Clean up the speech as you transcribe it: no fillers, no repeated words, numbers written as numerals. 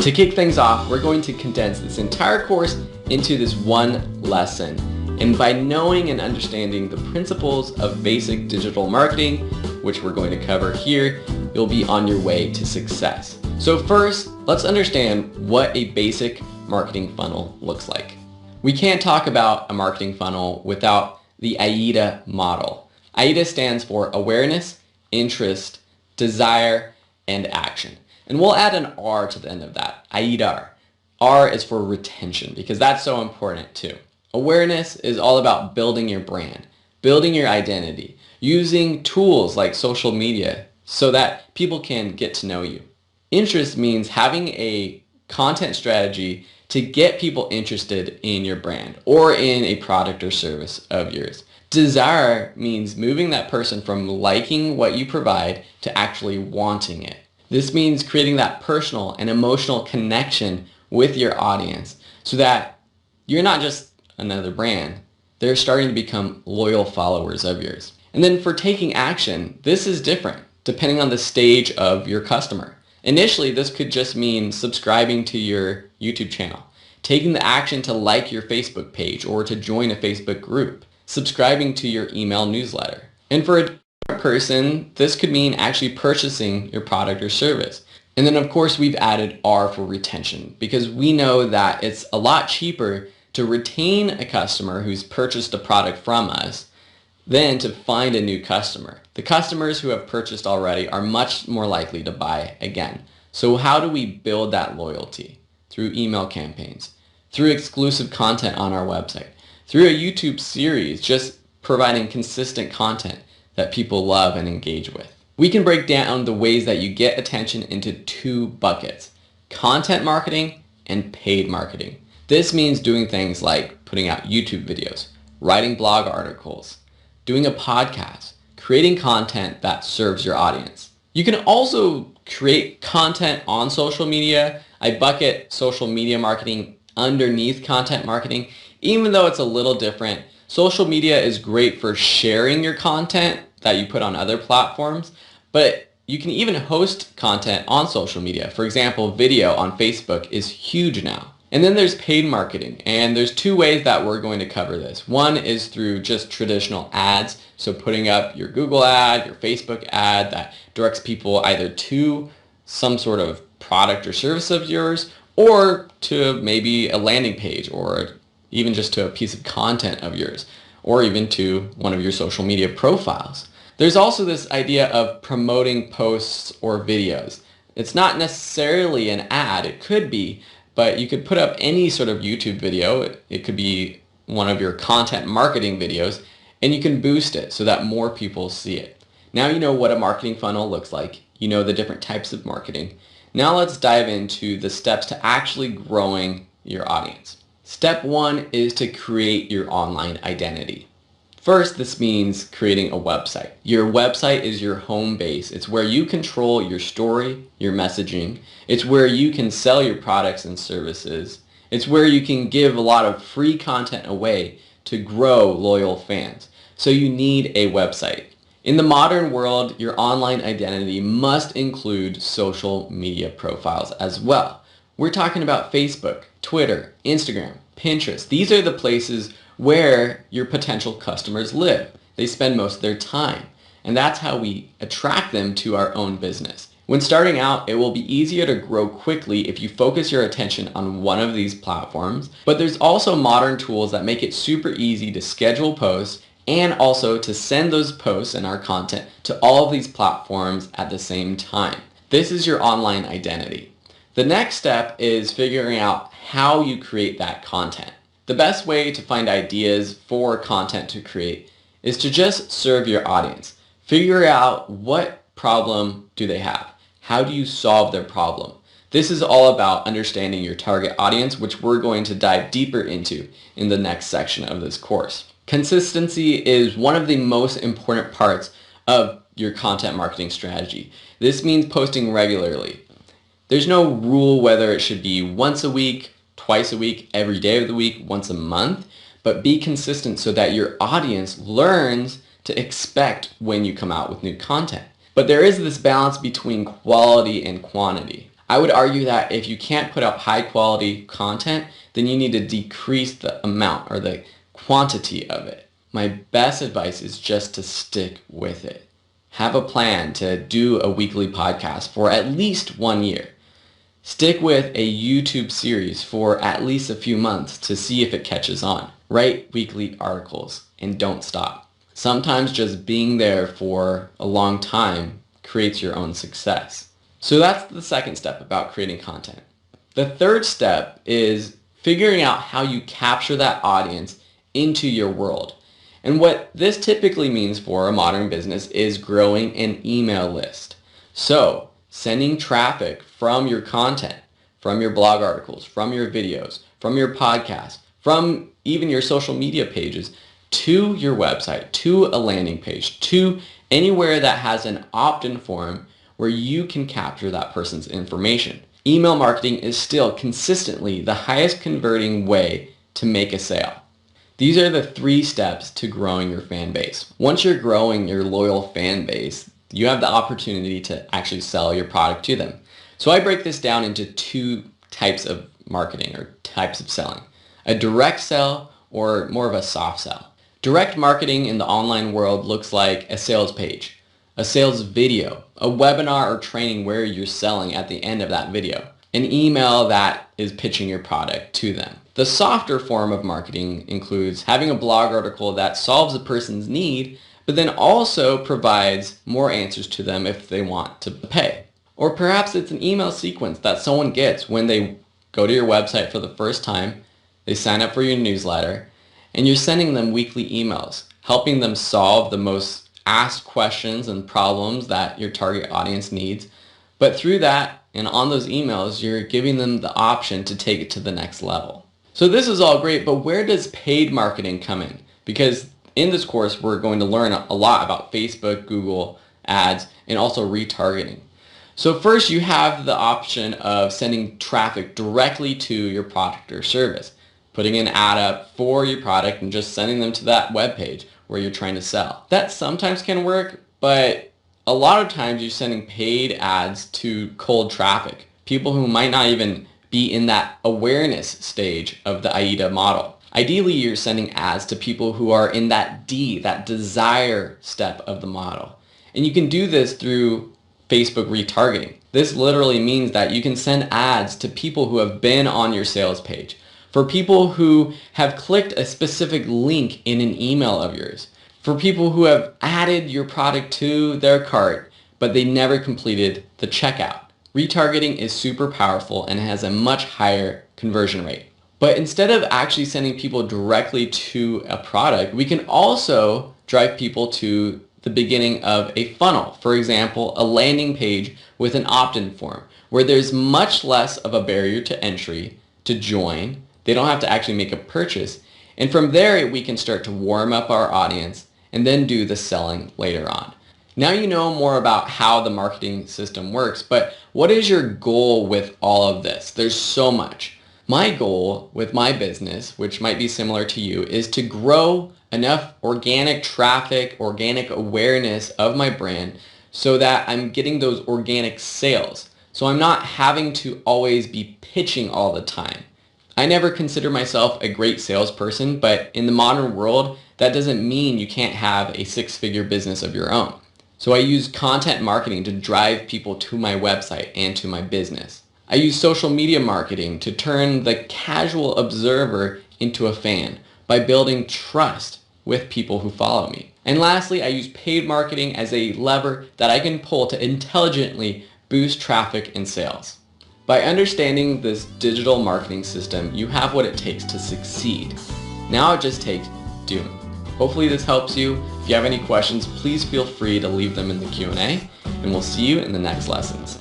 To kick things off, we're going to condense this entire course into this one lesson. And by knowing and understanding the principles of basic digital marketing, which we're going to cover here, you'll be on your way to success. So first, let's understand what a basic marketing funnel looks like. We can't talk about a marketing funnel without the AIDA model. AIDA stands for awareness, interest, desire, and action. And we'll add an R to the end of that, AIDA. R is for retention because that's so important too. Awareness is all about building your brand, building your identity, using tools like social media so that people can get to know you. Interest means having a content strategy to get people interested in your brand or in a product or service of yours. Desire means moving that person from liking what you provide to actually wanting it. This means creating that personal and emotional connection with your audience so that you're not just another brand. They're starting to become loyal followers of yours. And then for taking action, this is different depending on the stage of your customer. Initially, this could just mean subscribing to your YouTube channel, taking the action to like your Facebook page or to join a Facebook group, subscribing to your email newsletter. And for a person, this could mean actually purchasing your product or service. And then of course we've added R for retention because we know that it's a lot cheaper to retain a customer who's purchased a product from us than to find a new customer. The customers who have purchased already are much more likely to buy again. So how do we build that loyalty? Through email campaigns, through exclusive content on our website, through a YouTube series, just providing consistent content that people love and engage with. We can break down the ways that you get attention into two buckets, content marketing and paid marketing. This means doing things like putting out YouTube videos, writing blog articles, doing a podcast, creating content that serves your audience. You can also create content on social media. I bucket social media marketing underneath content marketing, even though it's a little different. Social media is great for sharing your content that you put on other platforms, but you can even host content on social media. For example, video on Facebook is huge now. And then there's paid marketing, and there's two ways that we're going to cover this. One is through just traditional ads, so putting up your Google ad, your Facebook ad that directs people either to some sort of product or service of yours or to maybe a landing page or even just to a piece of content of yours or even to one of your social media profiles. There's also this idea of promoting posts or videos. It's not necessarily an ad, it could be, but you could put up any sort of YouTube video. It could be one of your content marketing videos, and you can boost it so that more people see it. Now you know what a marketing funnel looks like. You know the different types of marketing. Now let's dive into the steps to actually growing your audience. Step one is to create your online identity. First, this means creating a website. Your website is your home base. It's where you control your story, your messaging. It's where you can sell your products and services. It's where you can give a lot of free content away to grow loyal fans. So you need a website. In the modern world, your online identity must include social media profiles as well. We're talking about Facebook, Twitter, Instagram, Pinterest. These are the places where your potential customers live. They spend most of their time, and that's how we attract them to our own business. When starting out, it will be easier to grow quickly if you focus your attention on one of these platforms, but there's also modern tools that make it super easy to schedule posts and also to send those posts and our content to all of these platforms at the same time. This is your online identity. The next step is figuring out how you create that content. The best way to find ideas for content to create is to just serve your audience. Figure out what problem do they have. How do you solve their problem? This is all about understanding your target audience, which we're going to dive deeper into in the next section of this course. Consistency is one of the most important parts of your content marketing strategy. This means posting regularly. There's no rule whether it should be once a week, twice a week, every day of the week, once a month, but be consistent so that your audience learns to expect when you come out with new content. But there is this balance between quality and quantity. I would argue that if you can't put out high quality content, then you need to decrease the amount or the quantity of it. My best advice is just to stick with it. Have a plan to do a weekly podcast for at least 1 year. Stick with a YouTube series for at least a few months to see if it catches on. Write weekly articles and don't stop. Sometimes just being there for a long time creates your own success. So that's the second step about creating content. The third step is figuring out how you capture that audience into your world. And what this typically means for a modern business is growing an email list. So sending traffic from your content, from your blog articles, from your videos, from your podcast, from even your social media pages to your website, to a landing page, to anywhere that has an opt-in form where you can capture that person's information. Email marketing is still consistently the highest converting way to make a sale. These are the 3 steps to growing your fan base. Once you're growing your loyal fan base, you have the opportunity to actually sell your product to them. So I break this down into 2 types of marketing or types of selling. A direct sell or more of a soft sell. Direct marketing in the online world looks like a sales page, a sales video, a webinar or training where you're selling at the end of that video, an email that is pitching your product to them. The softer form of marketing includes having a blog article that solves a person's need, but then also provides more answers to them if they want to pay. Or perhaps it's an email sequence that someone gets when they go to your website for the first time, they sign up for your newsletter, and you're sending them weekly emails, helping them solve the most asked questions and problems that your target audience needs. But through that and on those emails, you're giving them the option to take it to the next level. So this is all great, but where does paid marketing come in? Because in this course, we're going to learn a lot about Facebook, Google ads, and also retargeting. So first, you have the option of sending traffic directly to your product or service, putting an ad up for your product and just sending them to that web page where you're trying to sell. That sometimes can work, but a lot of times you're sending paid ads to cold traffic, people who might not even be in that awareness stage of the AIDA model. Ideally, you're sending ads to people who are in that D, that desire step of the model. And you can do this through Facebook retargeting. This literally means that you can send ads to people who have been on your sales page, for people who have clicked a specific link in an email of yours, for people who have added your product to their cart, but they never completed the checkout. Retargeting is super powerful and has a much higher conversion rate. But instead of actually sending people directly to a product, we can also drive people to the beginning of a funnel. For example, a landing page with an opt-in form where there's much less of a barrier to entry to join. They don't have to actually make a purchase. And from there, we can start to warm up our audience and then do the selling later on. Now you know more about how the marketing system works, but what is your goal with all of this? There's so much. My goal with my business, which might be similar to you, is to grow enough organic traffic, organic awareness of my brand so that I'm getting those organic sales. So I'm not having to always be pitching all the time. I never consider myself a great salesperson, but in the modern world, that doesn't mean you can't have a 6-figure business of your own. So I use content marketing to drive people to my website and to my business. I use social media marketing to turn the casual observer into a fan by building trust with people who follow me. And lastly, I use paid marketing as a lever that I can pull to intelligently boost traffic and sales. By understanding this digital marketing system, you have what it takes to succeed. Now it just takes doing. Hopefully this helps you. If you have any questions, please feel free to leave them in the Q&A, and we'll see you in the next lessons.